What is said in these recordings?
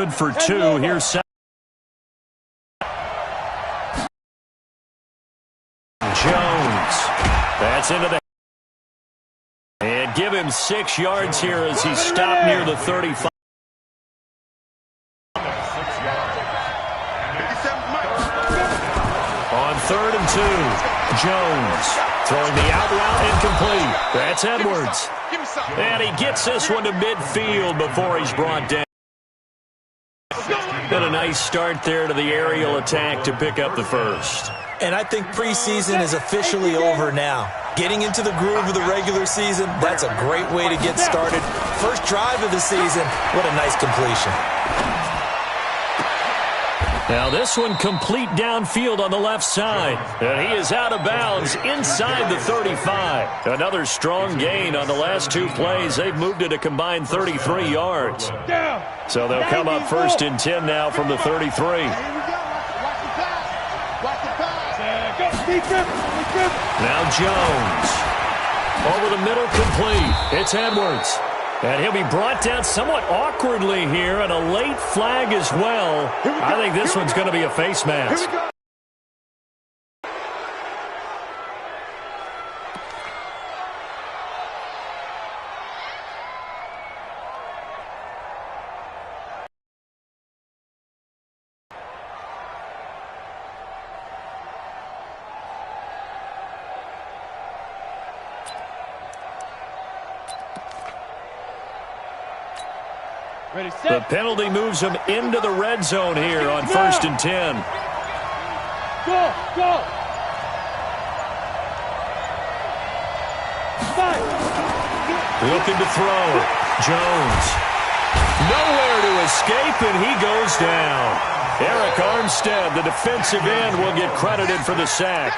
good for 2. Here's Jones. That's into the... And give him 6 yards here as he stopped near the 35. On 3rd and 2, Jones throwing the out route incomplete. That's Edwards. And he gets this one to midfield before he's brought down. Got a nice start there to the aerial attack to pick up the first. And I think preseason is officially over now. Getting into the groove of the regular season, that's a great way to get started. First drive of the season, what a nice completion. Now this one complete downfield on the left side. And he is out of bounds inside the 35. Another strong gain on the last 2 plays. They've moved it a combined 33 yards. So they'll come up 1st and 10 now from the 33. Now Jones. Over the middle, complete. It's Edwards. And he'll be brought down somewhat awkwardly here, and a late flag as well. I think this one's going to be a face mask. The penalty moves him into the red zone here on 1st and 10. Go! Looking to throw. Jones. Nowhere to escape, and he goes down. Eric Armstead, the defensive end, will get credited for the sack.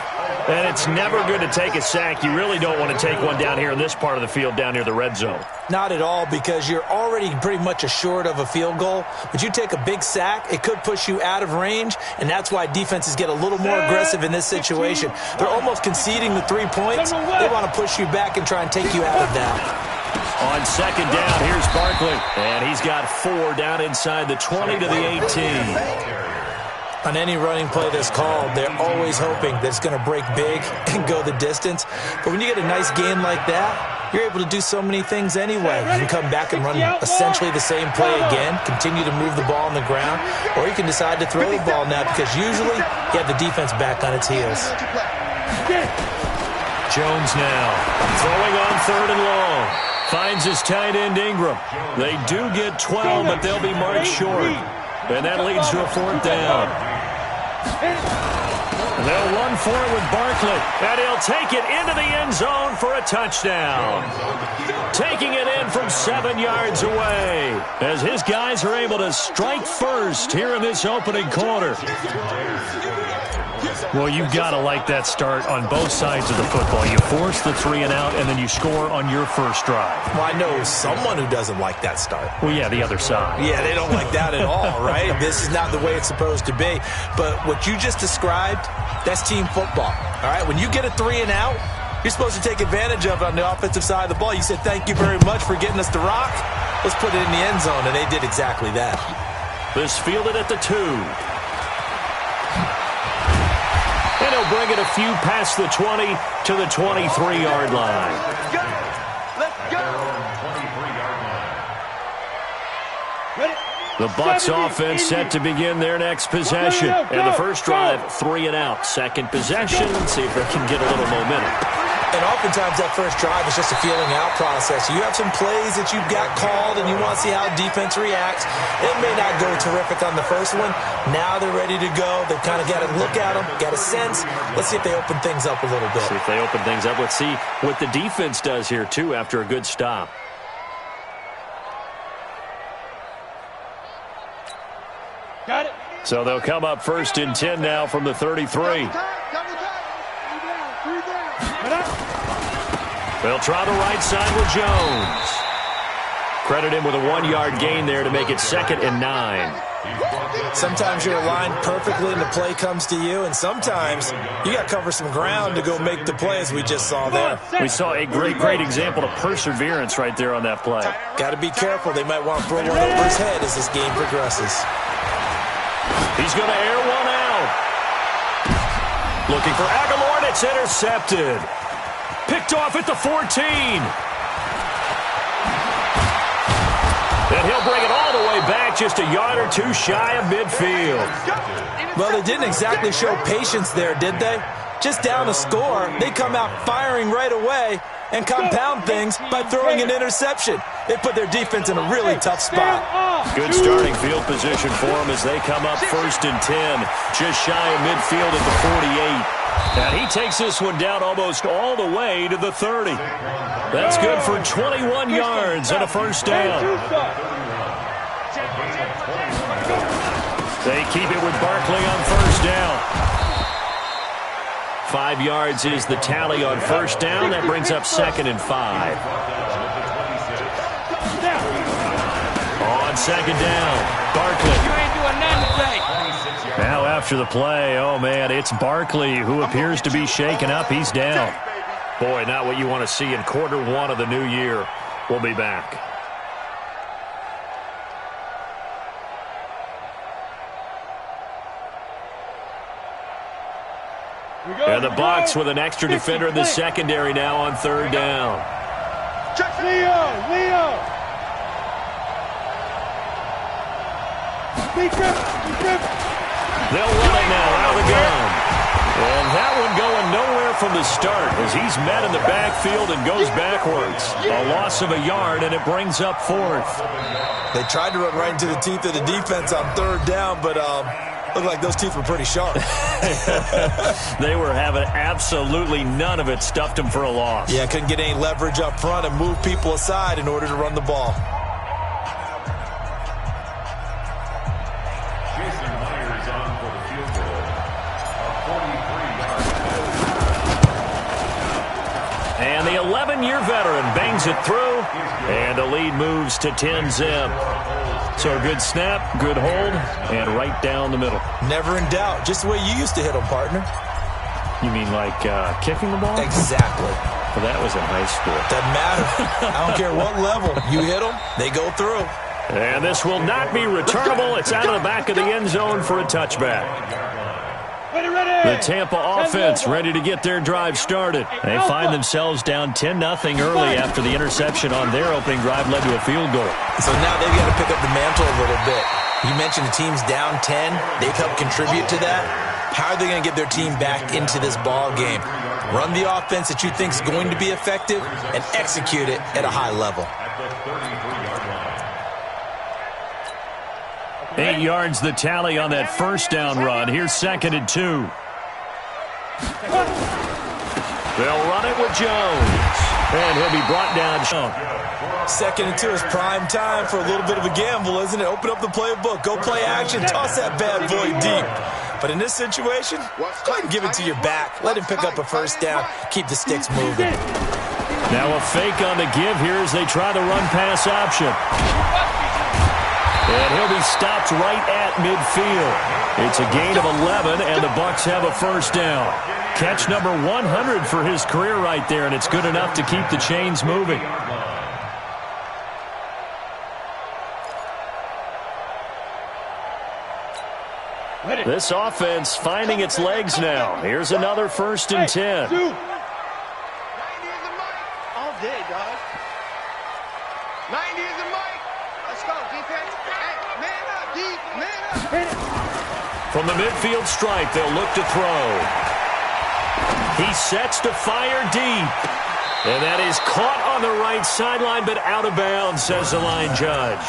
And it's never good to take a sack. You really don't want to take one down here in this part of the field down near the red zone. Not at all, because you're already pretty much assured of a field goal. But you take a big sack, it could push you out of range, and that's why defenses get a little more aggressive in this situation. They're almost conceding the 3 points. They want to push you back and try and take you out of that. On 2nd down, here's Barkley. And he's got 4 down inside the 20 to the 18. On any running play that's called, they're always hoping that it's going to break big and go the distance. But when you get a nice gain like that, you're able to do so many things anyway. You can come back and run essentially the same play again, continue to move the ball on the ground, or you can decide to throw the ball now because usually you have the defense back on its heels. Jones now throwing on 3rd and long. Finds his tight end Ingram. They do get 12, but they'll be marked short. And that leads to a 4th down. They'll run for it with Barkley. And he'll take it into the end zone for a touchdown. Taking it in from 7 yards away as his guys are able to strike first here in this opening quarter. Well, you've got to like that start on both sides of the football. You force the 3 and out, and then you score on your first drive. Well, I know someone who doesn't like that start. Well, yeah, the other side. Yeah, they don't like that at all, right? This is not the way it's supposed to be. But what you just described, that's team football, all right? When you get a 3 and out, you're supposed to take advantage of it on the offensive side of the ball. You said, thank you very much for getting us to rock. Let's put it in the end zone, and they did exactly that. This fielded at the 2. And he'll bring it a few past the 20 to the 23-yard line. Let's go. The Bucs offense set to begin their next possession. And the first drive, 3 and out. Second possession, see if they can get a little momentum. And oftentimes that first drive is just a feeling out process. You have some plays that you've got called and you want to see how defense reacts. It may not go terrific on the first one. Now they're ready to go. They've kind of got to look at them, got a sense. Let's see if they open things up a little bit. See if they open things up. Let's see what the defense does here, too, after a good stop. Got it. So they'll come up 1st and 10 now from the 33. They'll try the right side with Jones. Credit him with a 1-yard gain there to make it 2nd and 9. Sometimes you're aligned perfectly and the play comes to you, and sometimes you got to cover some ground to go make the play, as we just saw there. We saw a great example of perseverance right there on that play. Got to be careful. They might want to throw one over his head as this game progresses. He's going to air one out. Looking for Aguilar, and it's intercepted. Picked off at the 14. And he'll bring it all the way back, just a yard or two shy of midfield. Well, they didn't exactly show patience there, did they? Just down a score, they come out firing right away and compound things by throwing an interception. They put their defense in a really tough spot. Good starting field position for them as they come up 1st and 10, just shy of midfield at the 48. And he takes this one down almost all the way to the 30. That's good for 21 yards and a first down. They keep it with Barkley on first down. 5 yards is the tally on first down. That brings up 2nd and 5. On 2nd down, Barkley. You ain't doing nothing today. Now after the play, oh man, it's Barkley who appears to be shaken up. He's down. Boy, not what you want to see in quarter 1 of the new year. We'll be back. And the Bucs with an extra defender in the secondary now on 3rd down. Leo. They'll run it now out of the gun. And that one going nowhere from the start as he's met in the backfield and goes backwards. A loss of a yard, and it brings up 4th. They tried to run right into the teeth of the defense on 3rd down, but looked like those teeth were pretty sharp. They were having absolutely none of it. Stuffed them for a loss. Yeah, couldn't get any leverage up front and move people aside in order to run the ball. And the 11-year veteran bangs it through, and the lead moves to 10-zip. So a good snap, good hold, and right down the middle. Never in doubt. Just the way you used to hit them, partner. You mean like kicking the ball? Exactly. Well, that was in high school. Doesn't matter. I don't care what level. You hit them, they go through. And this will not be returnable. It's out of the back of the end zone for a touchback. The Tampa offense ready to get their drive started. They find themselves down 10-0 early after the interception on their opening drive led to a field goal. So now they've got to pick up the mantle a little bit. You mentioned the team's down 10. They've helped contribute to that. How are they going to get their team back into this ball game? Run the offense that you think is going to be effective and execute it at a high level. 8 yards the tally on that first down run. Here's 2nd and 2. They'll run it with Jones. And he'll be brought down. 2nd and 2 is prime time for a little bit of a gamble, isn't it? Open up the playbook. Go play action. Toss that bad boy deep. But in this situation, go ahead and give it to your back. Let him pick up a first down. Keep the sticks moving. Now a fake on the give here as they try the run-pass option. And he'll be stopped right at midfield. It's a gain of 11, and the Bucs have a first down. Catch number 100 for his career right there, and it's good enough to keep the chains moving. This offense finding its legs now. Here's another 1st and 10. 90 is the mic. All day, dog. 90 is the mic. Let's go, defense. Hey, man up, deep, man up. From the midfield stripe, they'll look to throw. He sets to fire deep. And that is caught on the right sideline, but out of bounds, says the line judge.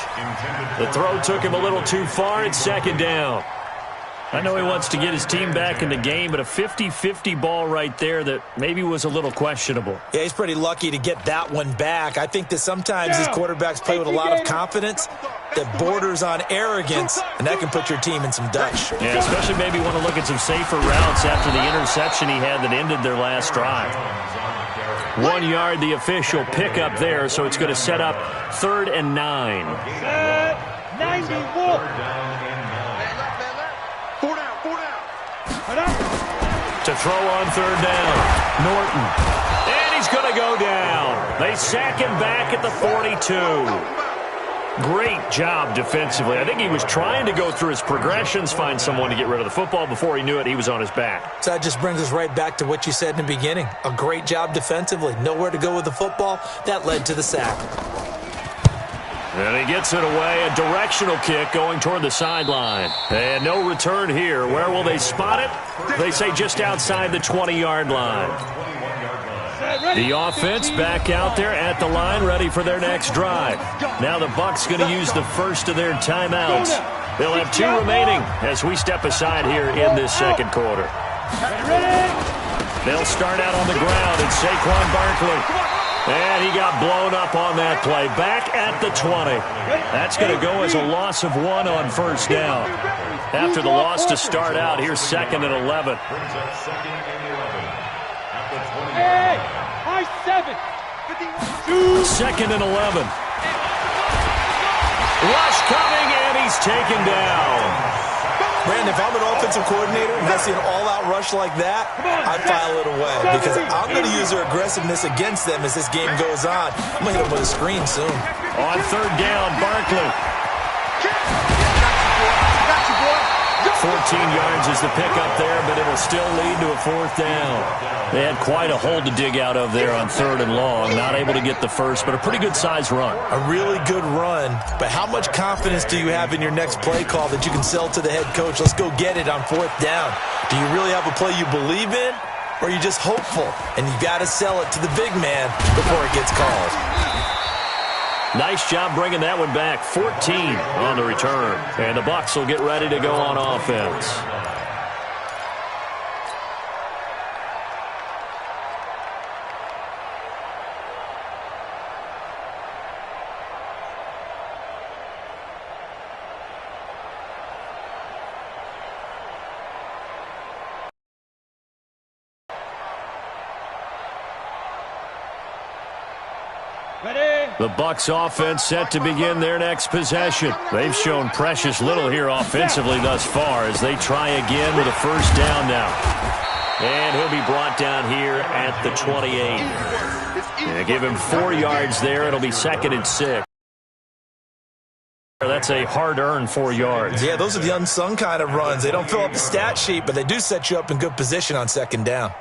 The throw took him a little too far. It's 2nd down. I know he wants to get his team back in the game, but a 50-50 ball right there that maybe was a little questionable. Yeah, he's pretty lucky to get that one back. I think that sometimes these quarterbacks play with a lot of confidence that borders on arrogance, and that can put your team in some dutch. Yeah, especially maybe want to look at some safer routes after the interception he had that ended their last drive. 1 yard, the official pickup there, so it's going to set up 3rd and 9. 91. To throw on third down. Norton. And he's going to go down. They sack him back at the 42. Great job defensively. I think he was trying to go through his progressions, find someone to get rid of the football. Before he knew it, he was on his back. So that just brings us right back to what you said in the beginning. A great job defensively. Nowhere to go with the football. That led to the sack. And he gets it away. A directional kick going toward the sideline. And no return here. Where will they spot it? They say just outside the 20-yard line. The offense back out there at the line, ready for their next drive. Now the Bucs going to use the first of their timeouts. They'll have 2 remaining as we step aside here in this second quarter. They'll start out on the ground, and Saquon Barkley. And he got blown up on that play. Back at the 20. That's going to go as a loss of 1 on first down. After the loss to start out, here's 2nd and 11. High 7. 2nd and 11. Rush coming, and he's taken down. Brandon, if I'm an offensive coordinator and I see an all-out rush like that, I file it away because I'm going to use their aggressiveness against them as this game goes on. I'm going to hit them with a screen soon. On third down, Barkley. 14 yards is the pickup there, but it'll still lead to a 4th down. They had quite a hole to dig out of there on 3rd and long. Not able to get the first, but a pretty good-sized run. A really good run, but how much confidence do you have in your next play call that you can sell to the head coach? Let's go get it on 4th down. Do you really have a play you believe in, or are you just hopeful? And you got to sell it to the big man before it gets called. Nice job bringing that one back. 14 on the return. And the Bucs will get ready to go on offense. The Bucs offense set to begin their next possession. They've shown precious little here offensively thus far as they try again with a first down now. And he'll be brought down here at the 28. Yeah, give him 4 yards there. It'll be 2nd and 6. That's a hard-earned 4 yards. Yeah, those are the unsung kind of runs. They don't fill up the stat sheet, but they do set you up in good position on 2nd down.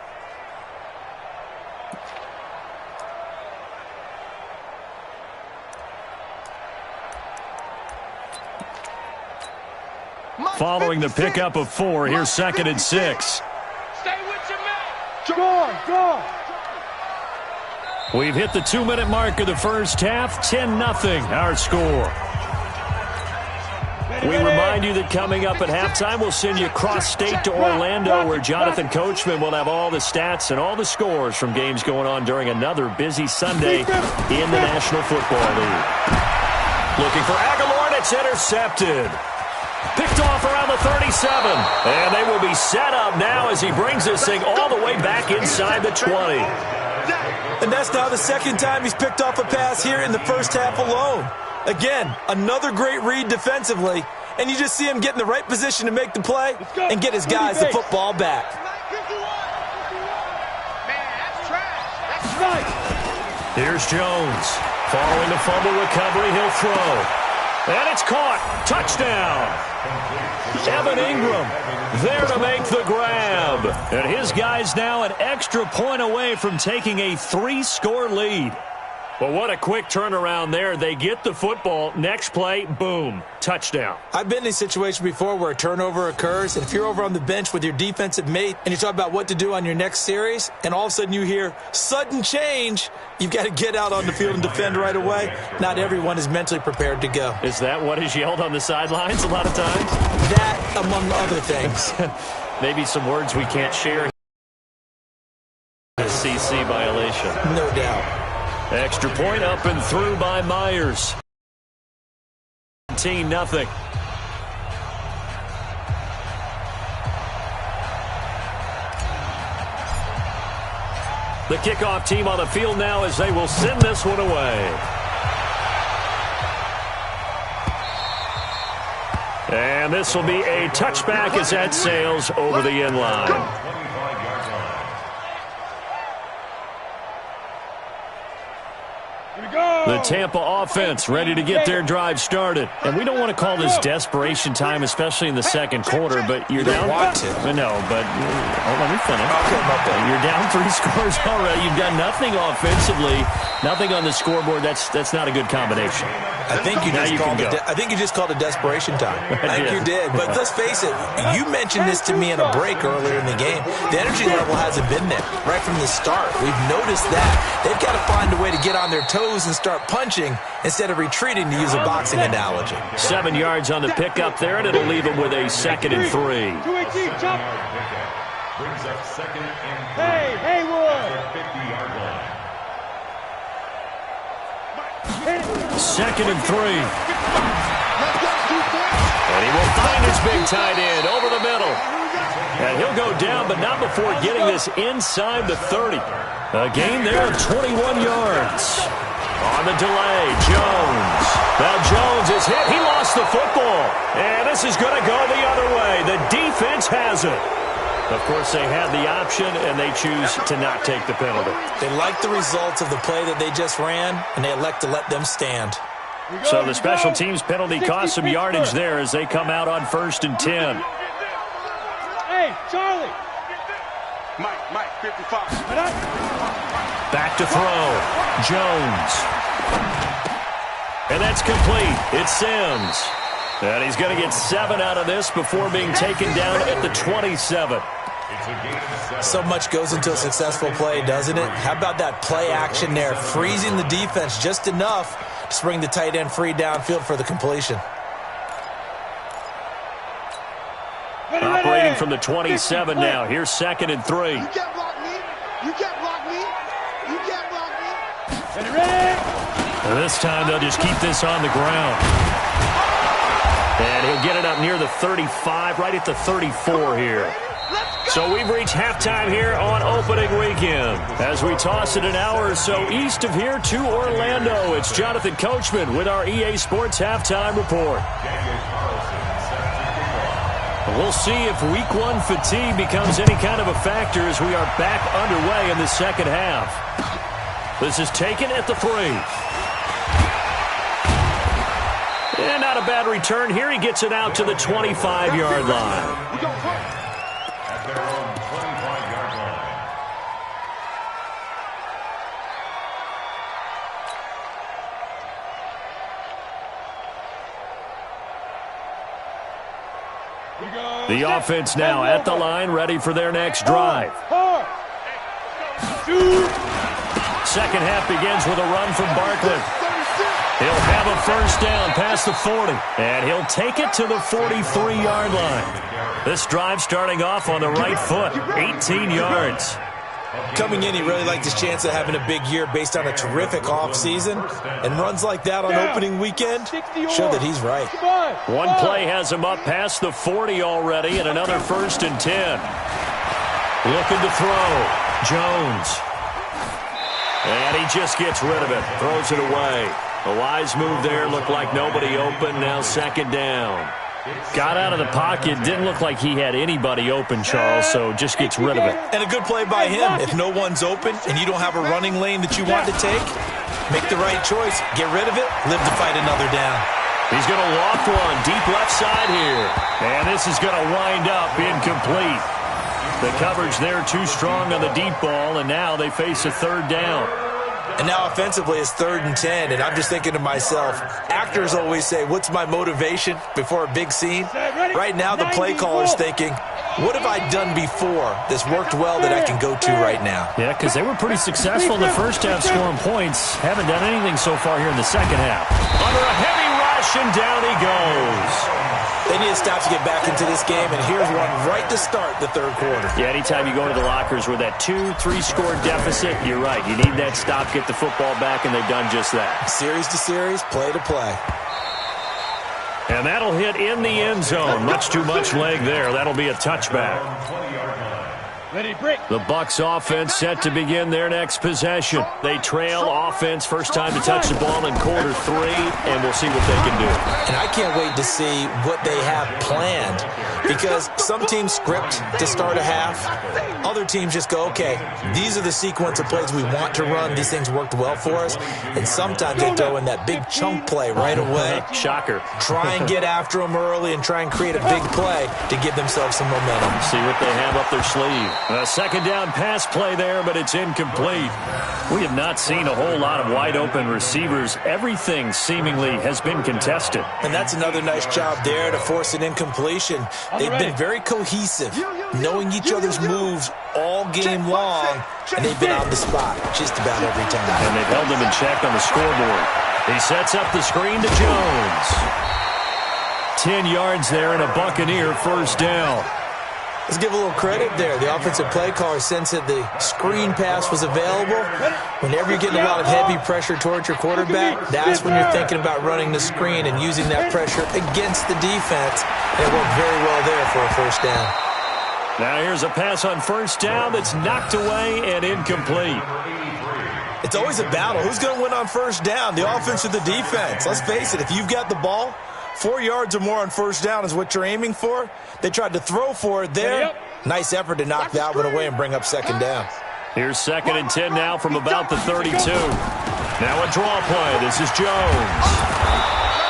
Following the pickup of 4, here's 2nd and 6. Stay with your man. Go. We've hit the 2-minute mark of the first half. 10-0 our score. We remind you that coming up at halftime, we'll send you cross-state to Orlando, where Jonathan Coachman will have all the stats and all the scores from games going on during another busy Sunday in the National Football League. Looking for Aguilar, and it's intercepted. Picked off around the 37. And they will be set up now as he brings this thing all the way back inside the 20. And that's now the 2nd time he's picked off a pass here in the first half alone. Again, another great read defensively. And you just see him get in the right position to make the play and get his guys the football back. Here's Jones. Following the fumble recovery, he'll throw. And it's caught. Touchdown. Evan Ingram there to make the grab. And his guys now an extra point away from taking a 3-score lead. Well, what a quick turnaround there. They get the football. Next play, boom, touchdown. I've been in a situation before where a turnover occurs, and if you're over on the bench with your defensive mate and you talk about what to do on your next series, and all of a sudden you hear sudden change, you've got to get out on the field and defend right away. Not everyone is mentally prepared to go. Is that what is yelled on the sidelines a lot of times? That, among other things. Maybe some words we can't share. A CC violation. No doubt. Extra point up and through by Myers. 17-0. The kickoff team on the field now as they will send this one away. And this will be a touchback as that sails over the end line. The Tampa offense ready to get their drive started. And we don't want to call this desperation time, especially in the second quarter, but you're down. Want to. No, but let me finish. Okay, okay. You're down 3 scores already. You've done nothing offensively, nothing on the scoreboard. That's not a good combination. I think you just called it desperation time. I think you did. But let's face it, you mentioned this to me in a break earlier in the game. The energy level hasn't been there right from the start. We've noticed that. They've got to find a way to get on their toes and start punching instead of retreating, to use a boxing analogy. 7 yards on the pickup there, and it'll leave them with a 2nd and 3. Brings up 2nd and 3. Hey, Haywood. 50-yard line. 2nd and 3. And he will find his big tight end over the middle. And he'll go down, but not before getting this inside the 30. A gain there of 21 yards. On the delay, Jones. Now Jones is hit. He lost the football. And this is going to go the other way. The defense has it. Of course, they had the option, and they choose to not take the penalty. They like the results of the play that they just ran, and they elect to let them stand. So the special teams penalty cost some yardage there as they come out on 1st and 10. Hey, Charlie. Mike, 55. Back to throw. Jones. And that's complete. It's Sims. And he's going to get 7 out of this before being taken down at the 27. So much goes into a successful play, doesn't it? How about that play action there, freezing the defense just enough to bring the tight end free downfield for the completion. Operating from the 27 now. Here's 2nd and 3. You can't block me. You can't block me. You can't block me. Ready? And this time they'll just keep this on the ground. And he'll get it up near the 35, right at the 34 here. So we've reached halftime here on opening weekend. As we toss it an hour or so east of here to Orlando, it's Jonathan Coachman with our EA Sports Halftime Report. We'll see if Week 1 fatigue becomes any kind of a factor as we are back underway in the second half. This is taken at the 3. And not a bad return here. He gets it out to the 25-yard line. At their own 25-yard line. The offense now at the line, ready for their next drive. Second half begins with a run from Barkley. He'll have a first down past the 40, and he'll take it to the 43-yard line. This drive starting off on the right foot, 18 yards. Coming in, he really liked his chance of having a big year based on a terrific offseason, and runs like that on opening weekend show that he's right. One play has him up past the 40 already, and another 1st and 10. Looking to throw. Jones. And he just gets rid of it, throws it away. A wise move there, looked like nobody open, now 2nd down. Got out of the pocket, didn't look like he had anybody open, Charles, so just gets rid of it. And a good play by him. If no one's open and you don't have a running lane that you want to take, make the right choice. Get rid of it, live to fight another down. He's going to loft one deep left side here. And this is going to wind up incomplete. The coverage there too strong on the deep ball, and now they face a 3rd down. And now offensively it's 3rd and 10, and I'm just thinking to myself, actors always say, what's my motivation before a big scene? Right now the play caller's thinking, what have I done before that's worked well that I can go to right now? Yeah, because they were pretty successful in the first half scoring points. Haven't done anything so far here in the second half. Under a heavy rush, and down he goes. They need a stop to get back into this game, and here's one right to start the 3rd quarter. Yeah, anytime you go into the lockers with that 2-3 score deficit, you're right. You need that stop, get the football back, and they've done just that. Series to series, play to play. And that'll hit in the end zone. Much too much leg there. That'll be a touchback. The Bucs offense set to begin their next possession. They trail offense, first time to touch the ball in quarter 3, and we'll see what they can do. And I can't wait to see what they have planned because some teams script to start a half. Other teams just go, okay, these are the sequence of plays we want to run. These things worked well for us. And sometimes they throw in that big chunk play right away. Shocker. Try and get after them early and try and create a big play to give themselves some momentum. See what they have up their sleeve. A second down pass play there, but it's incomplete. We have not seen a whole lot of wide open receivers. Everything seemingly has been contested. And that's another nice job there to force an incompletion. They've been very cohesive, knowing each other's moves all game long, and they've been on the spot just about every time. And they've held them in check on the scoreboard. He sets up the screen to Jones. 10 yards there and a Buccaneer first down. Let's give a little credit there. The offensive play caller sensed that the screen pass was available. Whenever you're getting a lot of heavy pressure towards your quarterback, that's when you're thinking about running the screen and using that pressure against the defense. And it worked very well there for a first down. Now here's a pass on first down that's knocked away and incomplete. It's always a battle. Who's going to win on first down, the offense or the defense? Let's face it, if you've got the ball, 4 yards or more on first down is what you're aiming for. They tried to throw for it there. Nice effort to knock that one away and bring up second down. Here's 2nd and 10 now from about the 32. Now a draw play. This is Jones.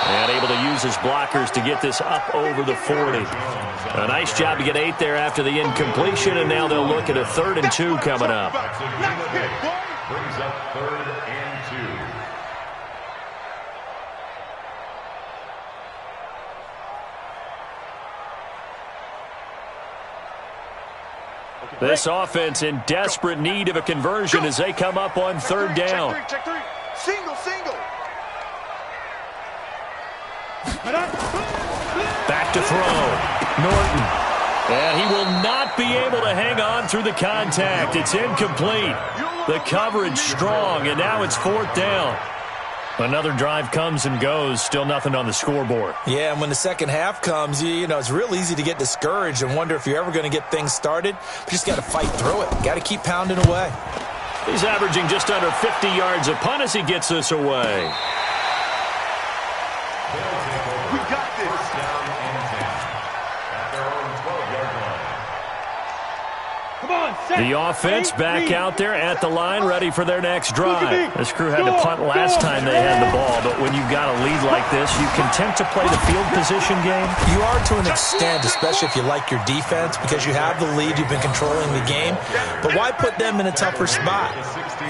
And able to use his blockers to get this up over the 40. A nice job to get 8 there after the incompletion, and now they'll look at a 3rd and 2 coming up. Brings up 3rd and 2. This offense in desperate need of a conversion as they come up on 3rd down. Check three. Single. Back to throw. Norton. And he will not be able to hang on through the contact. It's incomplete. The coverage strong, and now it's 4th down. Another drive comes and goes. Still nothing on the scoreboard. Yeah, and when the second half comes, you know, it's real easy to get discouraged and wonder if you're ever going to get things started. You just got to fight through it. Got to keep pounding away. He's averaging just under 50 yards a punt as he gets this away. We got this. First down and 10. At their own 12-yard line. Come on, set. The offense back out there at the line, ready for their next drive. This crew had to punt last time they had the ball, but when you've got a lead like this, you content to play the field position game? You are to an extent, especially if you like your defense, because you have the lead, you've been controlling the game. But why put them in a tougher spot?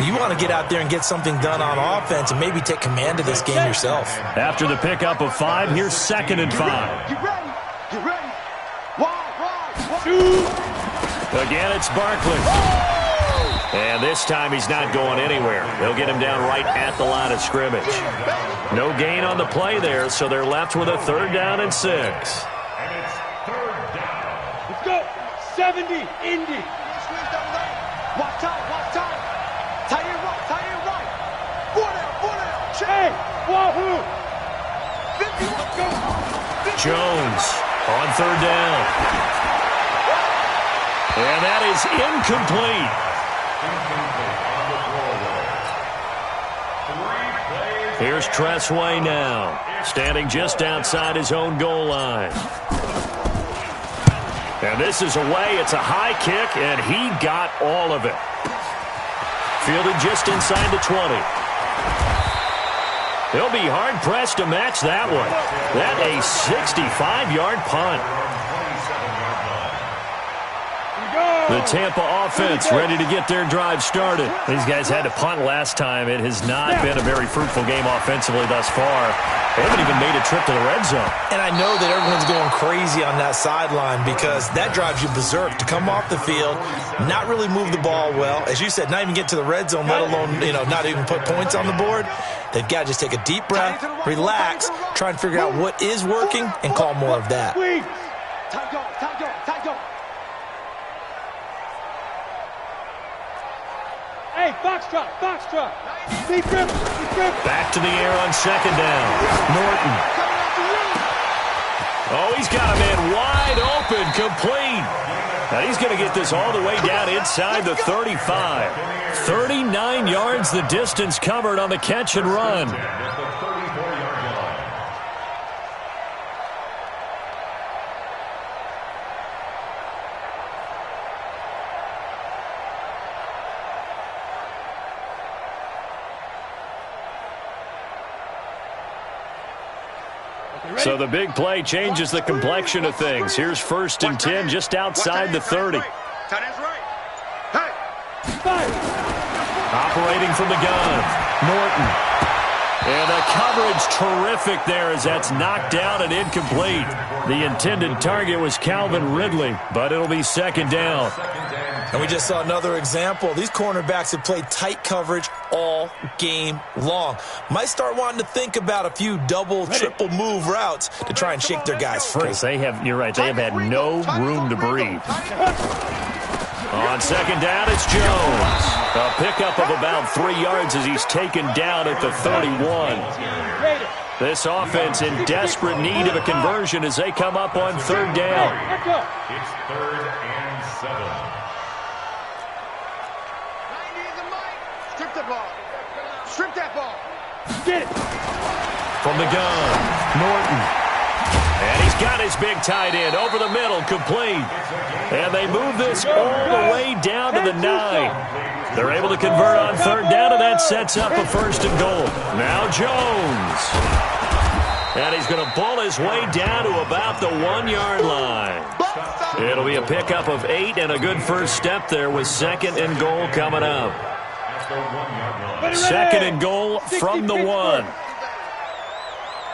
You want to get out there and get something done on offense and maybe take command of this game yourself. After the pickup of 5, here's 2nd and 5. Get ready. Get ready. Wide. 2. Again, it's Barkley. And this time he's not going anywhere. They'll get him down right at the line of scrimmage. No gain on the play there, so they're left with a 3rd down and 6. And it's 3rd down. Let's go. 70. Indy. Watch out. Tie it right. Foot out. Hey. Wahoo. 50. Let's go. 50. Jones on 3rd down. And that is incomplete. Here's Tressway now, standing just outside his own goal line. And this is away. It's a high kick, and he got all of it. Fielded just inside the 20. He'll be hard-pressed to match that one. That a 65-yard punt. The Tampa offense ready to get their drive started. These guys had to punt last time. It has not been a very fruitful game offensively thus far. They haven't even made a trip to the red zone. And I know that everyone's going crazy on that sideline because that drives you berserk to come off the field, not really move the ball well. As you said, not even get to the red zone, let alone, not even put points on the board. They've got to just take a deep breath, relax, try and figure out what is working, and call more of that. Time go. Hey, Foxtrot. Deep grip. Back to the air on 2nd down. Norton. Oh, he's got a man wide open, complete. Now he's going to get this all the way down inside the 35. 39 yards the distance covered on the catch and run. So the big play changes the complexion of things. Here's 1st and 10 just outside the 30. Tight end's right. Hey. Operating from the gun, Norton. And the coverage terrific there as that's knocked down and incomplete. The intended target was Calvin Ridley, but it'll be 2nd down. And we just saw another example. These cornerbacks have played tight coverage all game long. Might start wanting to think about a few double, triple move routes to try and shake their guys free. You're right, they have had no room to breathe. On 2nd down, it's Jones. A pickup of about 3 yards as he's taken down at the 31. This offense in desperate need of a conversion as they come up on 3rd down. It's 3rd and 7. Strip the ball. Strip that ball. Get it. From the gun, Norton. And he's got his big tight end over the middle, complete. And they move this all the way down to the 9. They're able to convert on 3rd down, and that sets up a 1st and goal. Now Jones. And he's going to ball his way down to about the 1-yard line. It'll be a pickup of 8 and a good first step there with 2nd and goal coming up. 2nd and goal from the 1.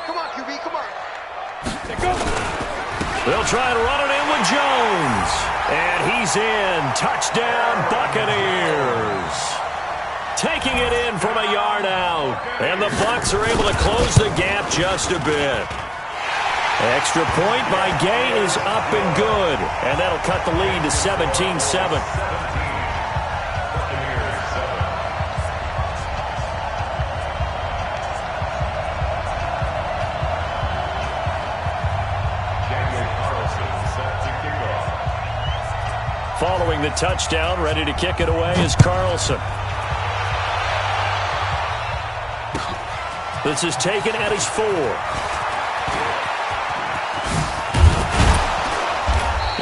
Come on, QB, come on. They'll try to run it in with Jones. And he's in. Touchdown, Buccaneers. Taking it in from a yard out. And the Bucs are able to close the gap just a bit. Extra point by Gay is up and good. And that'll cut the lead to 17-7. Following the touchdown, ready to kick it away is Carlson. This is taken at his 4.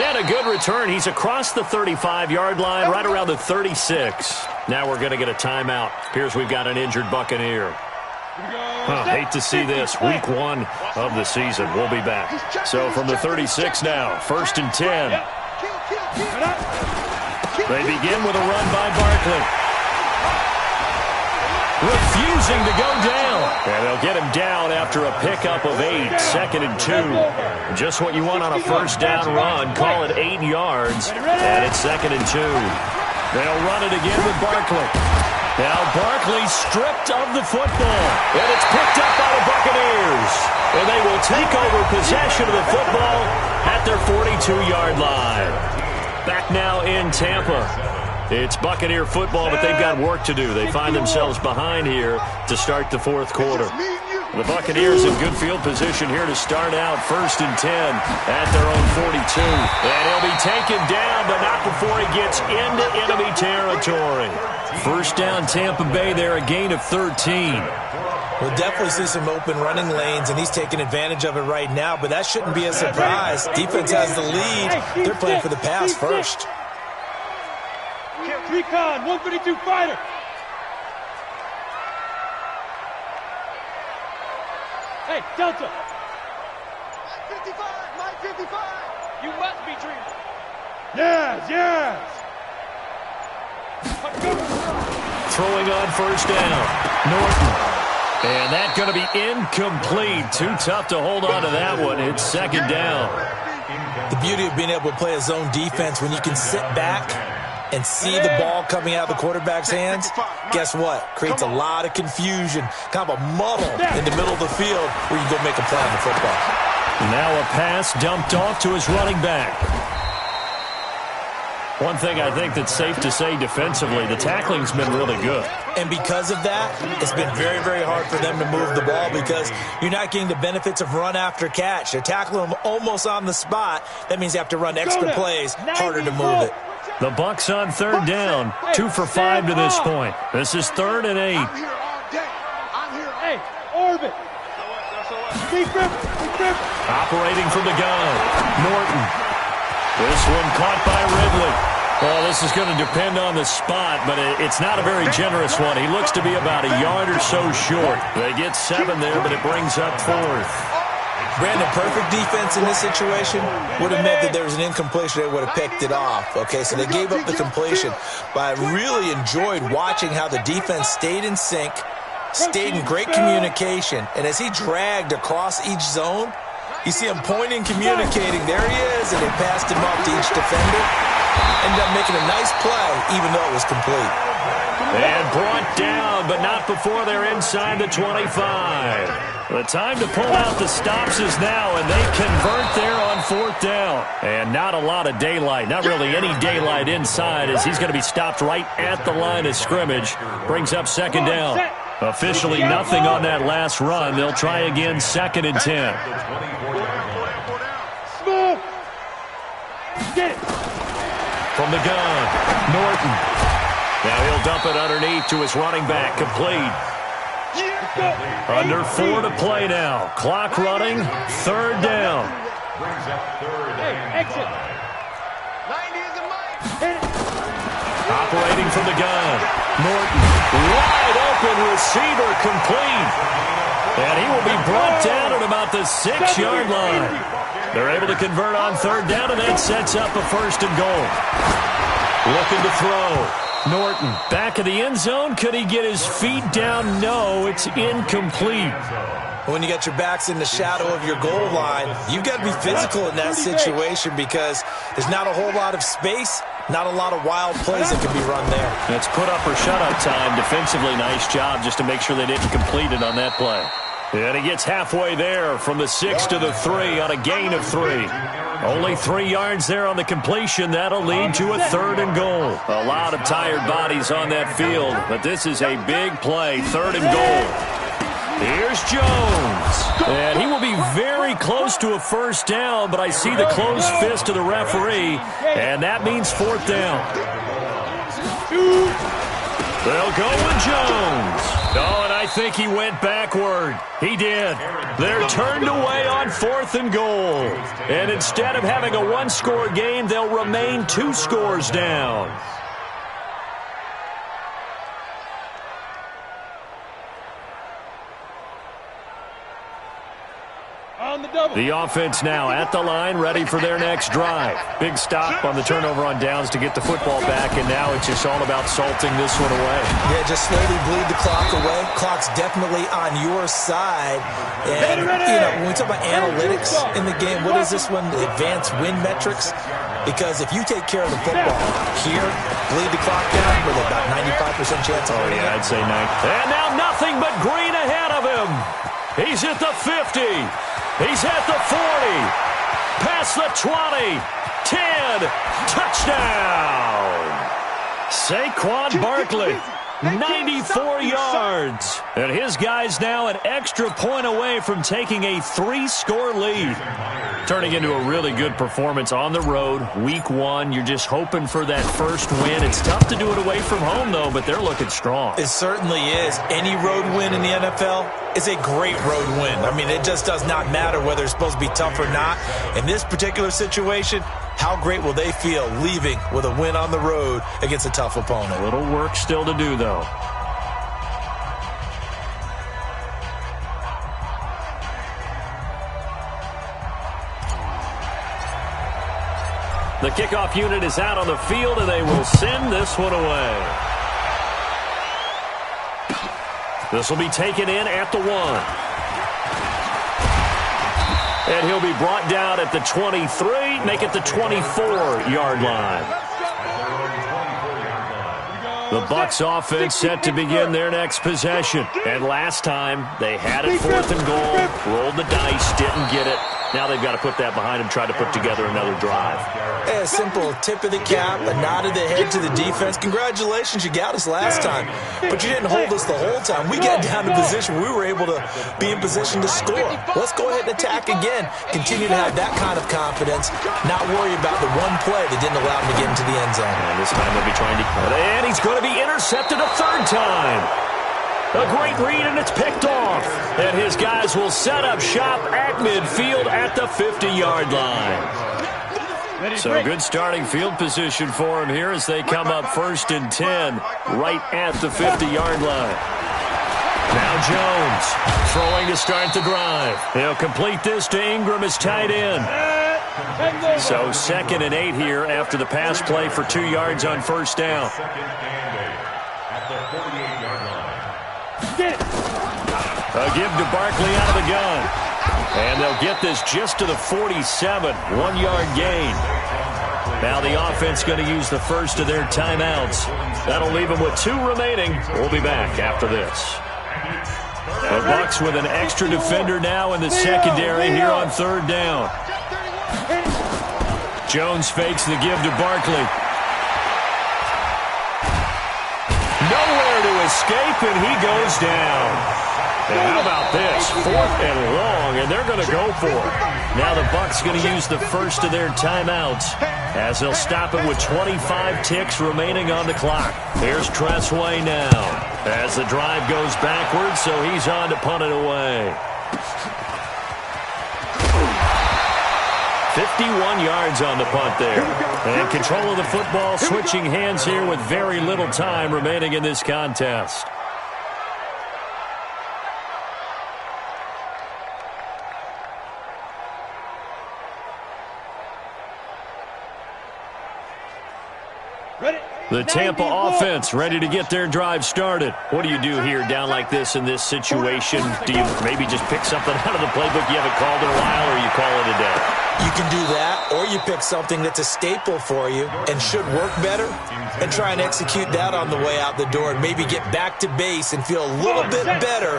And a good return. He's across the 35-yard line, right around the 36. Now we're going to get a timeout. Appears we've got an injured Buccaneer. Hate to see this. Week 1 of the season. We'll be back. So from the 36 now, 1st and 10. They begin with a run by Barkley. Refusing to go down. And they'll get him down after a pickup of 8. 2nd and 2. Just what you want on a 1st down run. Call it 8 yards. And it's 2nd and 2. They'll run it again with Barkley. Now Barkley stripped of the football. And it's picked up by the Buccaneers. And they will take over possession of the football at their 42-yard line. Back now in Tampa. It's Buccaneer football, but they've got work to do. They find themselves behind here to start the 4th quarter. The Buccaneers in good field position here to start out 1st and 10 at their own 42. And he'll be taken down, but not before he gets into enemy territory. 1st down Tampa Bay there, a gain of 13. We'll definitely see some open running lanes, and he's taking advantage of it right now, but that shouldn't be a surprise. Defense has the lead. They're playing for the pass first. Recon, 152 fighter. Hey, Delta. 55, line 55. You must be dreaming. Yes, yes. Throwing on 1st down, Norton. And that's going to be incomplete. Too tough to hold on to that one. It's 2nd down. The beauty of being able to play a zone defense, when you can sit back and see the ball coming out of the quarterback's hands, guess what? Creates a lot of confusion, kind of a muddle in the middle of the field where you go make a play on the football. Now a pass dumped off to his running back. One thing I think that's safe to say defensively, the tackling's been really good. And because of that, it's been very, very hard for them to move the ball because you're not getting the benefits of run after catch. They're tackling them almost on the spot. That means you have to run extra plays, harder to move it. The Bucs on 3rd down, 2 for 5 to this point. This is 3rd and 8. I'm here all day. I'm here. Hey, orbit. Keep grip. Operating from the gun, Norton. This one caught by Ridley. Well, this is going to depend on the spot, but it's not a very generous one. He looks to be about a yard or so short. They get 7 there, but it brings up 4th. Brandon, perfect defense in this situation would have meant that there was an incompletion. They would have picked it off. Okay, so they gave up the completion. But I really enjoyed watching how the defense stayed in sync, stayed in great communication. And as he dragged across each zone, you see him pointing, communicating. There he is, and they passed him up to each defender. Ended up making a nice play, even though it was complete. And brought down, but not before they're inside the 25. The time to pull out the stops is now, and they convert there on 4th down. And not a lot of daylight, not really any daylight inside, as he's going to be stopped right at the line of scrimmage. Brings up 2nd down. Officially nothing on that last run. They'll try again 2nd and 10. Smooth. Get it. From the gun, Norton. Now he'll dump it underneath to his running back, complete. Under 4 to play now. Clock running, 3rd down. Exit. 90 is the mic. Operating from the gun, Norton. Wide open receiver, complete. And he will be brought down at about the 6-yard line. They're able to convert on 3rd down, and that sets up a 1st and goal. Looking to throw. Norton back of the end zone. Could he get his feet down? No, it's incomplete. When you got your backs in the shadow of your goal line, you've got to be physical in that situation because there's not a whole lot of space, not a lot of wild plays that can be run there. It's put up or shut up time. Defensively, nice job just to make sure they didn't complete it on that play. And he gets halfway there from the 6 to the 3 on a gain of 3. Only 3 yards there on the completion. That'll lead to a 3rd and goal. A lot of tired bodies on that field, but this is a big play. 3rd and goal. Here's Jones. And he will be very close to a 1st down, but I see the closed fist of the referee, and that means 4th down. They'll go with Jones. Oh, and I think he went backward. He did. They're turned away on 4th and goal. And instead of having a 1-score game, they'll remain 2 scores down. The offense now at the line, ready for their next drive. Big stop on the turnover on downs to get the football back, and now it's just all about salting this one away. Yeah, just slowly bleed the clock away. Clock's definitely on your side. And, when we talk about analytics in the game, what is this one? Advanced win metrics? Because if you take care of the football here, bleed the clock down with about 95% chance of winning. Yeah, I'd say 9. And now nothing but green ahead of him. He's at the 50. He's at the 40. Past the 20. 10. Touchdown. Saquon Barkley. 94 yards. And his guy's now an extra point away from taking a 3-score lead. Turning into a really good performance on the road. Week 1, you're just hoping for that first win. It's tough to do it away from home, though, but they're looking strong. It certainly is. Any road win in the NFL is a great road win. I mean, it just does not matter whether it's supposed to be tough or not. In this particular situation, how great will they feel leaving with a win on the road against a tough opponent? A little work still to do, though. The kickoff unit is out on the field, and they will send this one away. This will be taken in at the 1. And he'll be brought down at the 23, make it the 24-yard line. The Bucs offense set to begin their next possession. And last time, they had it 4th and goal, rolled the dice, didn't get it. Now they've got to put that behind them, try to put together another drive. A simple tip of the cap, a nod of the head to the defense. Congratulations, you got us last time. But you didn't hold us the whole time. We got down to position. We were able to be in position to score. Let's go ahead and attack again. Continue to have that kind of confidence. Not worry about the one play that didn't allow them to get into the end zone. And this time they'll be trying to... And he's going to be intercepted a 3rd time. A great read, and it's picked off. And his guys will set up shop at midfield at the 50-yard line. So good starting field position for him here as they come up 1st and 10 right at the 50-yard line. Now Jones throwing to start the drive. He'll complete this to Ingram as tight end. So 2nd and 8 here after the pass play for 2 yards on first down. At the 48-yard line. A give to Barkley out of the gun. And they'll get this just to the 47, 1-yard gain. Now the offense going to use the first of their timeouts. That'll leave them with 2 remaining. We'll be back after this. The Bucs with an extra defender now in the secondary here on 3rd down. Jones fakes the give to Barkley. Nowhere to escape, and he goes down. And how about this? 4th and long, and they're going to go for it. Now the Bucs going to use the first of their timeouts as they'll stop it with 25 ticks remaining on the clock. Here's Tressway now as the drive goes backwards, so he's on to punt it away. 51 yards on the punt there. And control of the football switching hands here with very little time remaining in this contest. The Tampa offense ready to get their drive started. What do you do here down like this in this situation? Do you maybe just pick something out of the playbook you haven't called in a while, or you call it a day? You can do that, or you pick something that's a staple for you and should work better and try and execute that on the way out the door and maybe get back to base and feel a little bit better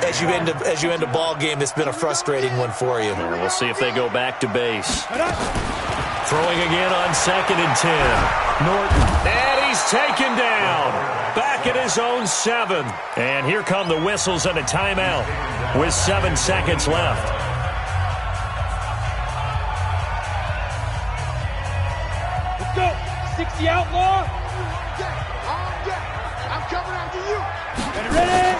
as you end a ball game that's been a frustrating one for you. And we'll see if they go back to base. Throwing again on 2nd and 10. Norton. And he's taken down. Back at his own 7. And here come the whistles and a timeout with 7 seconds left. Let's go. 60 outlaw. I'm coming after you. Ready?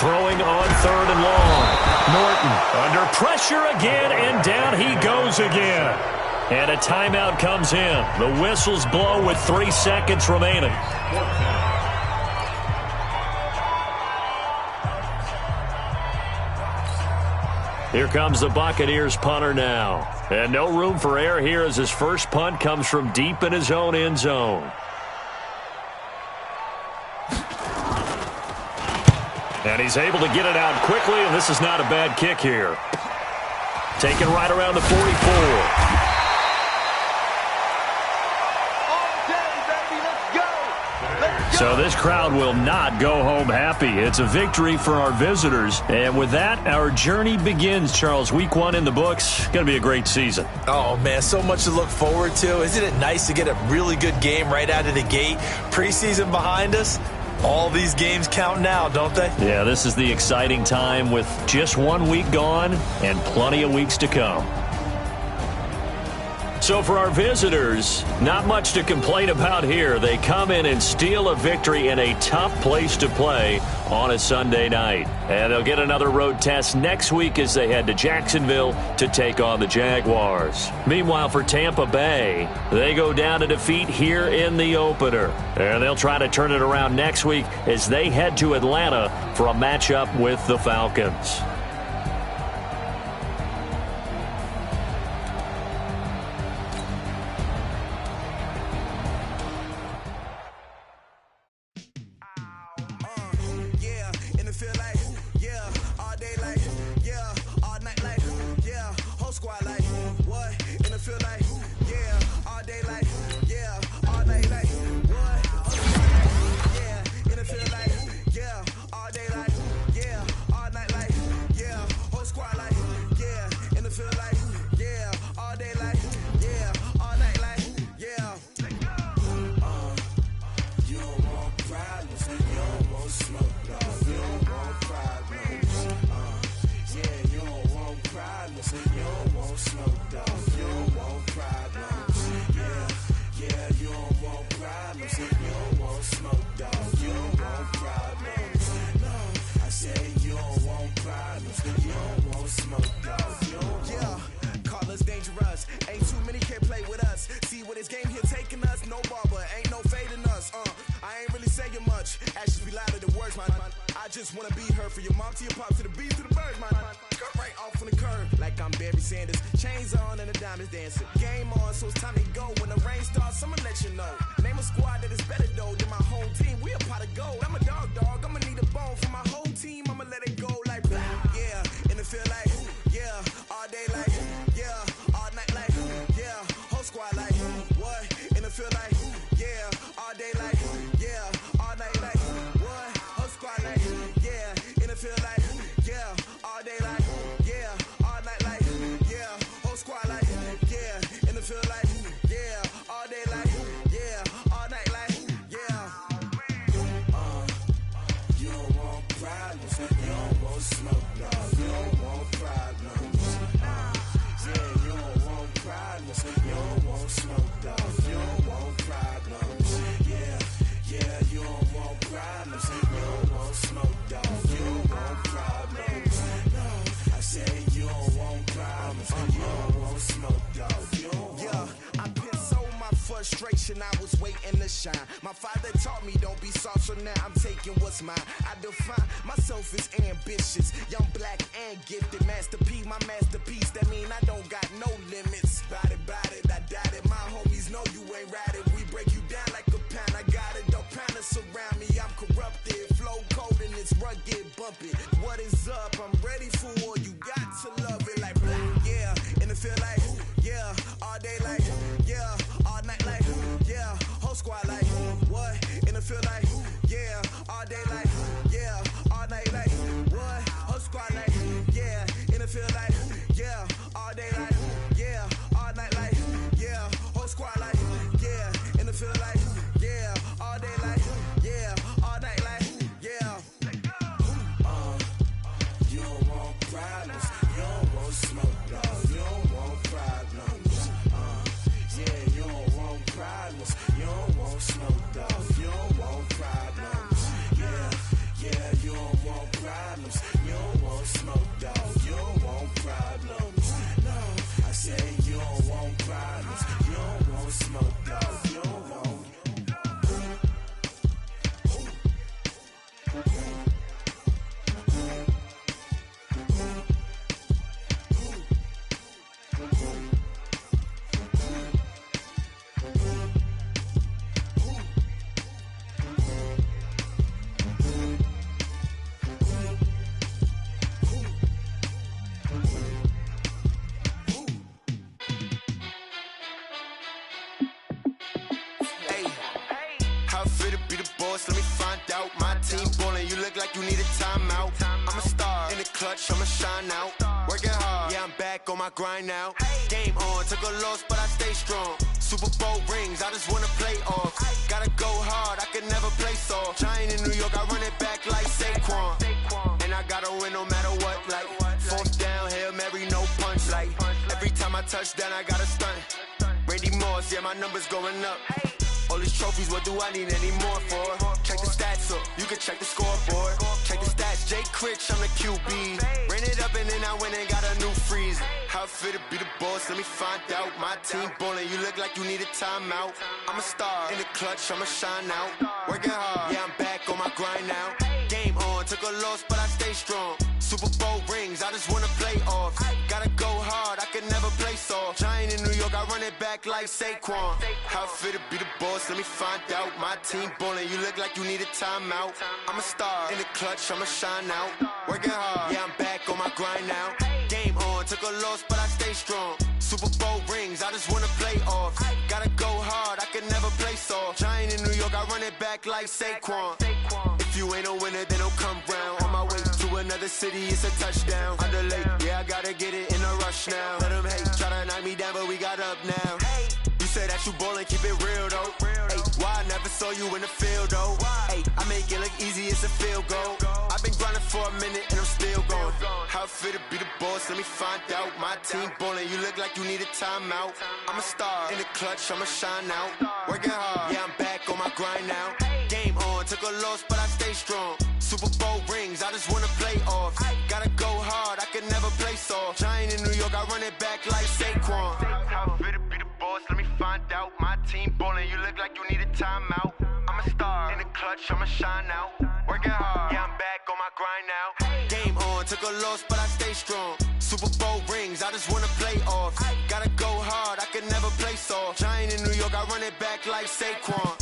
Throwing on 3rd and long. Norton under pressure again, and down he goes again. And a timeout comes in. The whistles blow with 3 seconds remaining. Here comes the Buccaneers punter now. And no room for error here as his first punt comes from deep in his own end zone. And he's able to get it out quickly, and this is not a bad kick here. Taken right around the 44. So this crowd will not go home happy. It's a victory for our visitors. And with that, our journey begins, Charles. Week 1 in the books. Going to be a great season. Oh, man, so much to look forward to. Isn't it nice to get a really good game right out of the gate? Preseason behind us. All these games count now, don't they? Yeah, this is the exciting time with just 1 week gone and plenty of weeks to come. So for our visitors, not much to complain about here. They come in and steal a victory in a tough place to play on a Sunday night. And they'll get another road test next week as they head to Jacksonville to take on the Jaguars. Meanwhile, for Tampa Bay, they go down to defeat here in the opener. And they'll try to turn it around next week as they head to Atlanta for a matchup with the Falcons. just wanna be her. For your mom to your pop to the beat to the bird, man. Cut right off on the curb, like I'm Barry Sanders. Chains on and the diamonds dancing. Game on, so it's time to go. When the rain starts, I'ma let you know. Name a squad that is better though than my home team. We a pot of gold. I'm a dog. I'ma need a bone for my whole team. I'ma let it go like yeah. And it feel like yeah. All day like yeah. All night like yeah. Whole squad like what? And it feel like yeah. All day like yeah. All night like what? Whole squad like yeah. And it feel like yeah. All day like yeah. All night like yeah. Whole squad like yeah. And it feel like yeah. All day like yeah. All night like yeah. You don't want problems. You don't want smoke, no. You don't want problems. Yeah, you don't want problems. You don't want smoke, dog. You don't want problems. Yeah, you don't want problems. You don't want smoke, dog. You don't want problems. No, I said you don't want problems. You don't want smoke, dog. You don't want. I pissed so my frustration, I was waiting to shine. My father taught me don't be soft, so now I'm taking what's mine. I define myself as ambitious, young, black, and gifted. Master P, my masterpiece. That mean I don't got no limits. Bout it, I doubt it. My homies know you ain't ratted. We break you down like a pound. I got it, don't pound to surround me. I'm corrupted, flow cold and it's rugged, bumpy. What is up? I'm ready for war. You got to love it like yeah. And it feel like yeah. All day like yeah. All night like yeah. Whole squad like what? And it feel like yeah. All day like yeah. All night like what? Whole squad like yeah. And it feel like yeah. All day like yeah. All night like yeah. Whole squad like yeah. And it feel like yeah. All day like yeah. All night like yeah. You don't want problems. You don't want smoke, dog. You don't want problems. Yeah, you don't want problems. You don't want smoke, dog. You don't want problems. Yeah, you don't want problems. You don't want smoke, dog. You don't want problems. No, I say you don't want problems. You don't want smoke, dog. You don't want. Let me find out. My team ballin', you look like you need a timeout. I'm a star in the clutch, I'ma shine out. Working hard, yeah, I'm back on my grind now. Game on, took a loss, but I stay strong. Super Bowl rings, I just wanna play off. Gotta go hard, I can never play soft. Giant in New York, I run it back like Saquon. And I gotta win no matter what, like fourth down, Hail Mary, no punch. Like every time I touch down, I gotta stunt. Randy Moss, yeah, my numbers going up. All these trophies, what do I need any more for? Check the stats up, you can check the scoreboard. Check the stats, Jay Critch, I'm the QB. Ran it up and then I went and got a new freeze. How it feel to be the boss, let me find out. My team ballin', you look like you need a timeout. I'm a star in the clutch, I'ma shine out. Working hard, yeah, I'm back on my grind now. Game on, took a loss, but I stay strong. Super Bowl rings, I just wanna play off. Gotta go hard, I can never play soft. Giant in New York, I run it back like Saquon. How it feel to be the boss, let me find out. My team ballin', you look like you need a timeout. I'm a star in the clutch, I'ma shine out. Working hard, yeah, I'm back on my grind now. Game on, took a loss, but I stay strong. Super Bowl rings, I just wanna play off. Gotta go hard, I can never play soft. Giant in New York, I run it back like Saquon. If you ain't a winner, then don't come round. On my way to another city, it's a touchdown. Underlay, yeah, I gotta get it in a rush now. Let them hate, try to knock me down, but we got up now. You say that you ballin', keep it real though. Ay, why I never saw you in the field though? Ay, I make it look easy, it's a field goal. I've been grinding for a minute and I'm still going. How it feel to be the boss, let me find out. My team ballin', you look like you need a timeout. I'm a star in the clutch, I'ma shine out. Working hard, yeah, I'm back on my grind now. Game on, took a loss, but I stay strong. Super Bowl rings, I just wanna play off. Gotta go hard, I can never play soft. Giant in New York, I run it back like Saquon. How it feel to be the boss, let me find out. My team ballin', you look like you need a timeout. I'm a star in the clutch, I'ma shine out. Working hard, yeah, I'm back on my grind now. Game on, took a loss, but I stay strong. Super Bowl rings, I just wanna play off. Gotta go hard, I can never play soft. Giant in New York, I run it back like Saquon.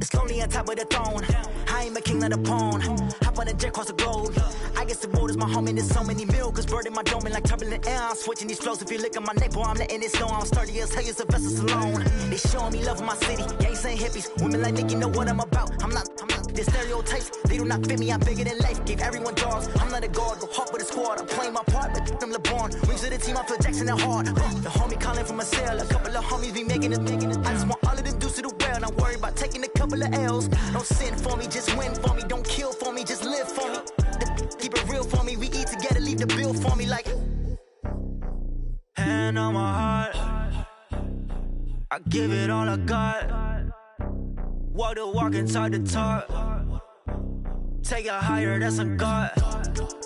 It's lonely on top of the throne. I ain't a king of the pawn. Hop on a jet across the globe. I guess the world is my home and there's so many miracles burning my dome like turbulent air. I'm switching these flows. If you look at my neck, boy, I'm letting it snow. I'm sturdy as hell, it's a vessel alone. They showing me love in my city. Gangs ain't hippies. Women like Nicki know what I'm about. I'm not the stereotypes. They do not fit me. I'm bigger than life. Gave everyone dogs. I'm not a guard. Go hard with a squad. I'm playing my part, but them LeBron. Rings to the team. I feel Jackson and hard. The homie calling from a cell. A couple of homies be making it. I just want all of them dudes to do well. Not worry about taking a couple of L's. Don't sin for me, just win for me. Don't kill for me, just live for me. Keep it real for me. We eat together, leave the bill for me like. Hand on my heart, I give it all I got. Walk the walk inside the talk. Take it higher, that's a God.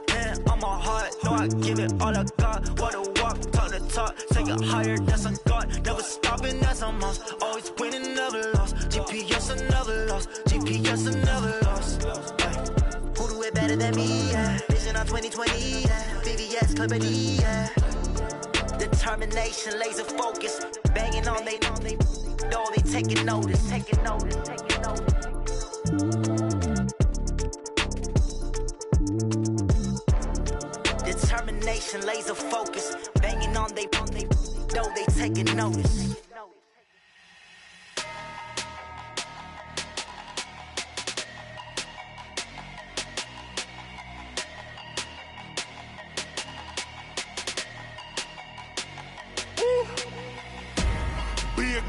Hand on my heart, no, I give it all I got. Walk the walk, talk the talk. Take it higher, that's a God. Never stopping, that's a must. Always winning, never lost. GPS, I never lost. GPS, I never lost. Who do it better than me? Yeah. Vision on 2020. Yeah. VVS, Clipper D. Yeah. Determination, laser focus. Banging on they know they taking notice. Taking notice. Taking notice. Determination, laser focus. Banging on they know they taking notice. Big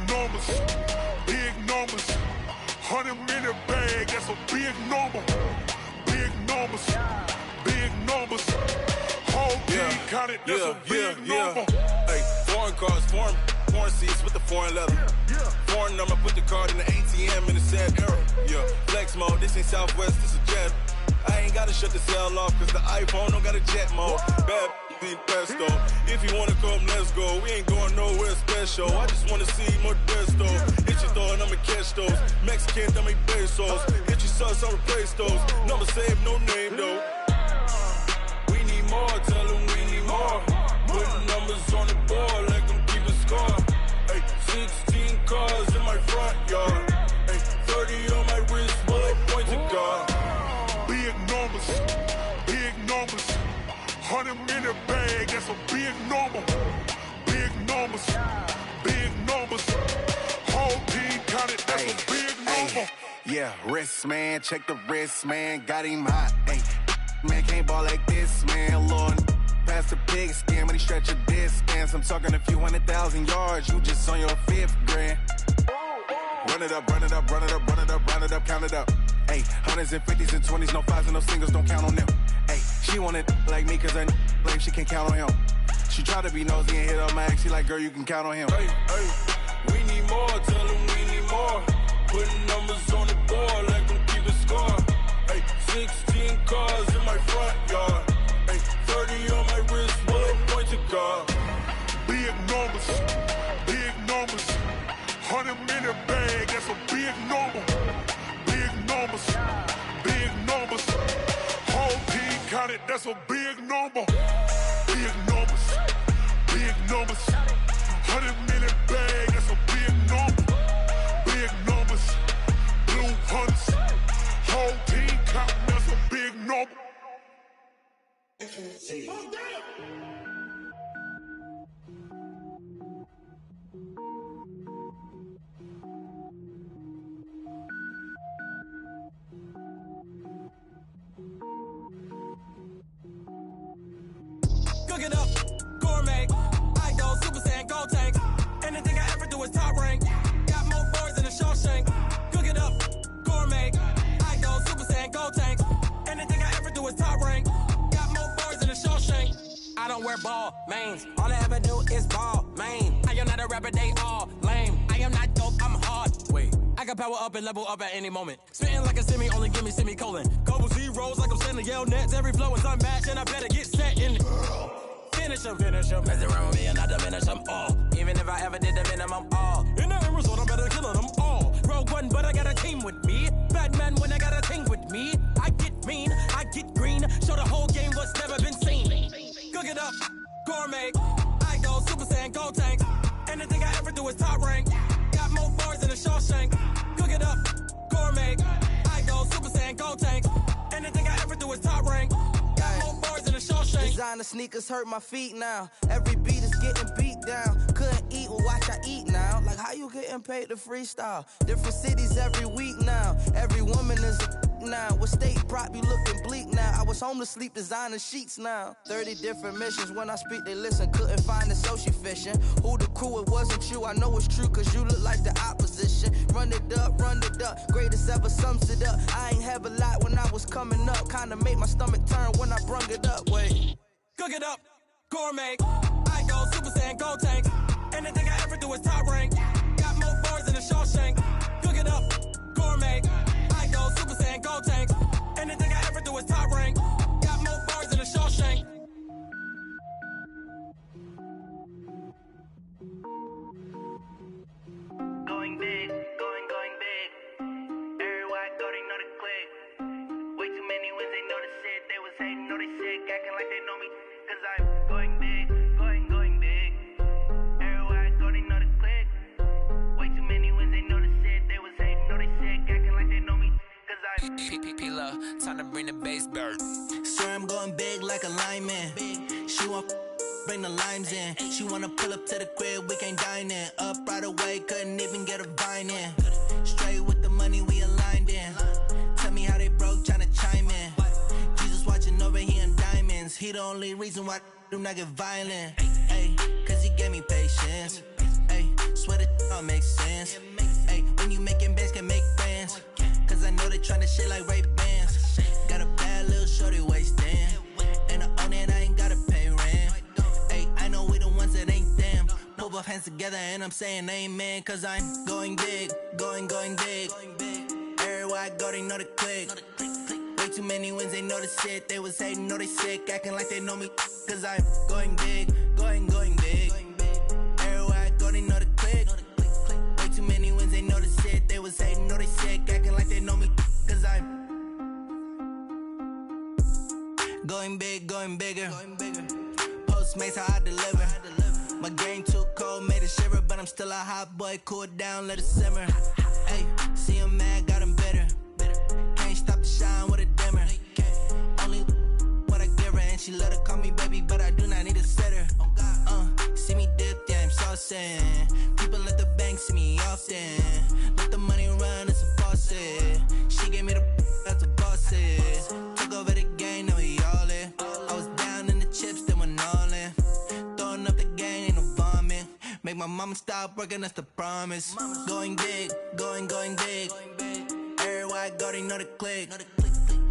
numbers, 100-minute bag, that's a big number. Big numbers, whole team counted, that's a big number. Hey, foreign cars, foreign seats with the foreign leather. Foreign number, put the card in the ATM in the sad era. Yeah, flex mode, this ain't Southwest, this a jet. I ain't gotta shut the cell off, cause the iPhone don't got a jet mode. Bad be pesto. If you wanna come, let's go. We ain't going nowhere special. I just wanna see more Modesto. Hit your thought, I'ma catch those. Mexican, I make pesos. Hit your sauce, I'll replace those. Number saved, no name though. We need more, tell them we need more. Putting numbers on the board, like them keep a score. Hey, 16 cars in my front yard. Hey, 30 on my wrist, bullet point to God. Big numbers, 100-minute bag, that's a big number. Big numbers, whole team counted, that's a big number. Yeah, wrist man, check the wrist man, got him hot. Ay, man can't ball like this, man. Lord, past the pig skin, when he stretch a distance. I'm talking a few 100,000 yards, you just on your 5th grand. Run it up, count it up. Ay, 100s and 50s and 20s, no 5s and no singles, don't count on them. Ay, she want it like me, cause her blame, she can't count on him. She try to be nosy and hit up my ex, she like, girl, you can count on him. Hey, we need more, tell them we need more. Putting numbers on the board, like them keep a score. Hey, 16 cars in my front yard. Hey, 30 on my wrist, bullet point to God. Big numbers, 100-minute bag, that's a big number. Big numbers, whole team counted, that's a big number. Big numbers, 100-minute bag, that's a big number. Big numbers, blue hunts, whole team counting, that's a big number. Cooking up, gourmet, I go Super Saiyan, gold tank. wear ball, mains. All I ever do is ball, main. I am not a rapper, they all lame. I am not dope, I'm hard. Wait, I can power up and level up at any moment. Spitting like a semi, only give me semicolon. Couple zeros like I'm sending yell nets. Every flow is unmatched and I better get set in. Finish them. Mess around with me and I diminish them all. Even if I ever did the minimum, all. In the result, I'm better killing them all. Rogue One, but I got a team with me. Batman when I got a team with me. I get mean, I get green. Show the whole game what's never been seen. Cook it up, gourmet. I go Super Saiyan, Gold Tank. Anything I ever do is top rank. Got more bars than a Shawshank. Cook it up, gourmet. I go Super Saiyan, Gold Tank. Anything I ever do is top rank. Got more bars than a Shawshank. Designer sneakers hurt my feet now. Every beat is getting beat down. Couldn't eat, well watch I eat now. Like how you getting paid to freestyle? Different cities every week now. Every woman is a now. With state prop, you looking bleak now. I was home to sleep, designer sheets now. 30 different missions. When I speak, they listen. Couldn't find it, so she fishing. Who the crew? It wasn't you. I know it's true, cause you look like the opposition. Run it up. Greatest ever sums it up. I ain't have a lot when I was coming up. Kinda made my stomach turn when I brung it up. Wait. Cook it up, gourmet. I go Super Saiyan, Gold Tank. Anything I ever do is top rank. Got more bars than a Shawshank. Cook it up, gourmet. I go Super Saiyan, Gold Tank. Anything I ever do is top rank. Got more bars than a Shawshank. Going big, going big. Everywhere I go, they know the click. Way too many wins, they know the shit. They was hating, know they sick, acting like they know me. Cause I'm going big, going big. Everywhere I go, they know the click. Way too many wins, they know the shit. They was hating, know they sick, acting like they know me. Cause I'm P-P-P-Lo, time to bring the bass bird. Swear I'm going big like a lineman. She want bring the limes in. She wanna pull up to the crib, we can't dine in. Up right away, couldn't even get a vine in. Straight with the money we aligned in. Tell me how they broke, tryna chime in. Jesus watching over here in diamonds. He the only reason why I do not get violent. Ay, cause he gave me patience. Ay, swear that all makes sense. Ay, when you making bands, can make friends. Cause I know they tryna shit like Ray-Bans. Got a bad little shorty wasting. And I own it, I ain't gotta pay rent. Ay, I know we the ones that ain't them. Pull both hands together and I'm saying amen. Cause I'm going big, going big. Everywhere I go, they know the click. Way too many wins, they know the shit. They was hating, know they sick, acting like they know me. Cause I'm going big, going big. Everywhere I go, they know the click. Way too many wins, they know the shit. They was hating, know they sick, acting like they know me. Cause I'm going big, going bigger. Postmates how I deliver. My game too cold, made it shiver. But I'm still a hot boy, cool down, let it simmer. Hey, see him mad, got him bitter. Can't stop the shine with a dimmer. Only what I give her, and she let her call me baby, but I do not need a sitter. See me dip, yeah, I'm saucing. People at the bank see me often. Let the money run, it's a faucet. She gave me the that's a bosses. Took over the game, now we all in. I was down in the chips, then went all in. Throwing up the game, ain't no vomit. Make my mama stop working, that's the promise. Going big, going big. Everywhere I go, they know the click.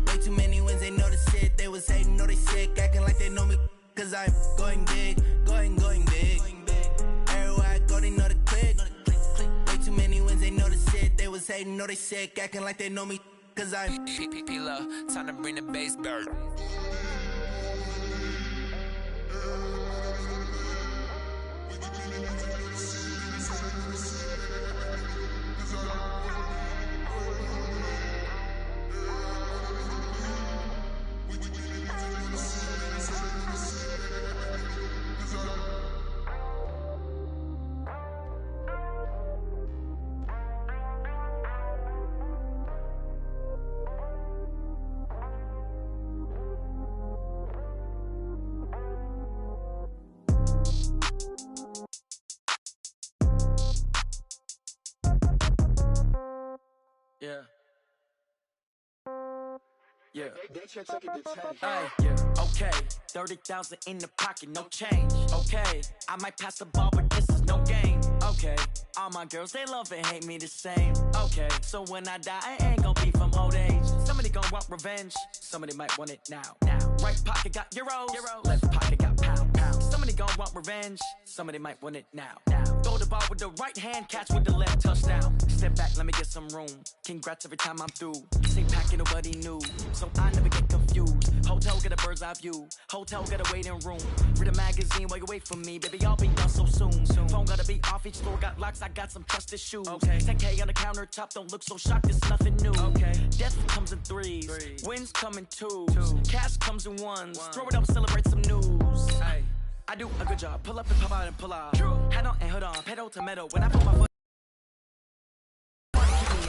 Way too many wins, they know the shit. They was hating, know they sick, acting like they know me. Cause I'm going big, going big. Everywhere I go, they know the click. Way too many wins, they know the shit. They was hating, know they sick, acting like they know me. Cause I'm P-P-P-Lo, time to bring the bass bird. Yeah. Okay. 30,000 in the pocket, no change. Okay. I might pass the ball, but this is no game. Okay. All my girls, they love and hate me the same. Okay. So when I die, I ain't gonna be from old age. Somebody gonna want revenge. Somebody might want it now. Right pocket got euros. Left pocket got pounds. gon' want revenge, somebody might want it now. Throw the ball with the right hand, catch with the left, touchdown. Step back, let me get some room. Congrats every time I'm through. Same packing, nobody knew, so I never get confused. Hotel get a bird's eye view. Hotel get a waiting room. Read a magazine while you wait for me, baby. I'll be done so soon. Phone gotta be off, each store got locks. I got some trusted shoes. 10K on the countertop, don't look so shocked. It's nothing new. Death comes in threes, wins come in twos, cash comes in ones. Throw it up, celebrate some news. I do a good job. Pull up and pop out and pull out. Head on and hood on, pedal to metal. When I put my foot.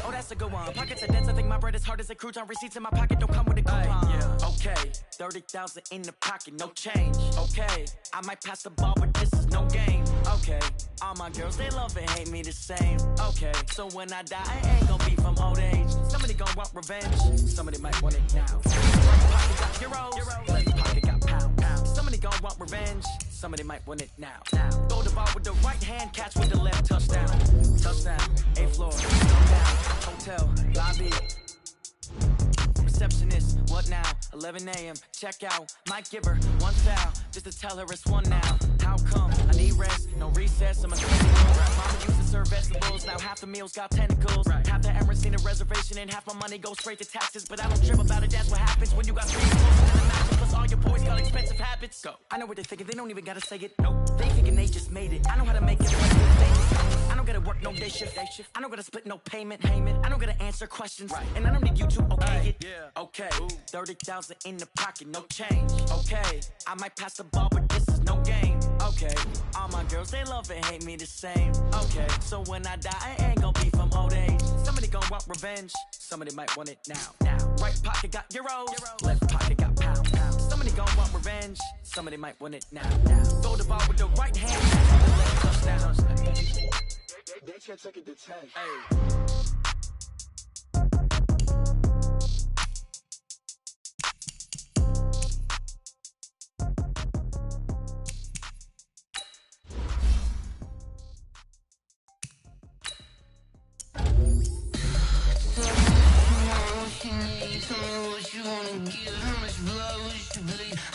Oh, that's a good one. Pockets are dense, I think my bread is hard as a crouton. Receipts in my pocket don't come with a coupon. Okay, 30,000 in the pocket, no change. Okay, I might pass the ball, but this is no game. Okay, all my girls, they love and hate me the same. Okay, so when I die, I ain't gon' be from old age. Somebody gon' want revenge, somebody might want it now. Right pocket got euros, left pocket got pound. Somebody gon' want revenge, somebody might want it now. Throw the ball with the right hand, catch with the left, touchdown. Touchdown, A-floor, down. Hotel, lobby, receptionist, what now? 11 a.m., check out, might give her one foul, just to tell her it's one now. How come? I need rest, no recess, I'm a mama used to serve vegetables, now half the meals got tentacles. Half the Emirates need a reservation and half my money goes straight to taxes. But I don't trip about it, that's what happens when you got three clothes. Plus all your boys got expensive habits. Go. I know what they're thinking, they don't even gotta say it. Nope. They thinking they just made it. I know how to make it. I don't gotta work no day shift. I don't gotta split no payment. I don't gotta answer questions. And I don't need you to okay it. Okay, 30,000 in the pocket, no change. Okay, I might pass the ball, but this is no game. Okay, all my girls, they love and hate me the same. Okay, so when I die, I ain't gon' be from old age. Somebody gon' want revenge, somebody might want it now. Right pocket got euros, left pocket got pound. Somebody gon' want revenge, somebody might want it now. Throw the ball with the right hand, catch with the left, touchdown. They can't take it to 10.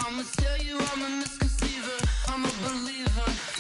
I'ma tell you I'm a misconceiver, I'm a believer.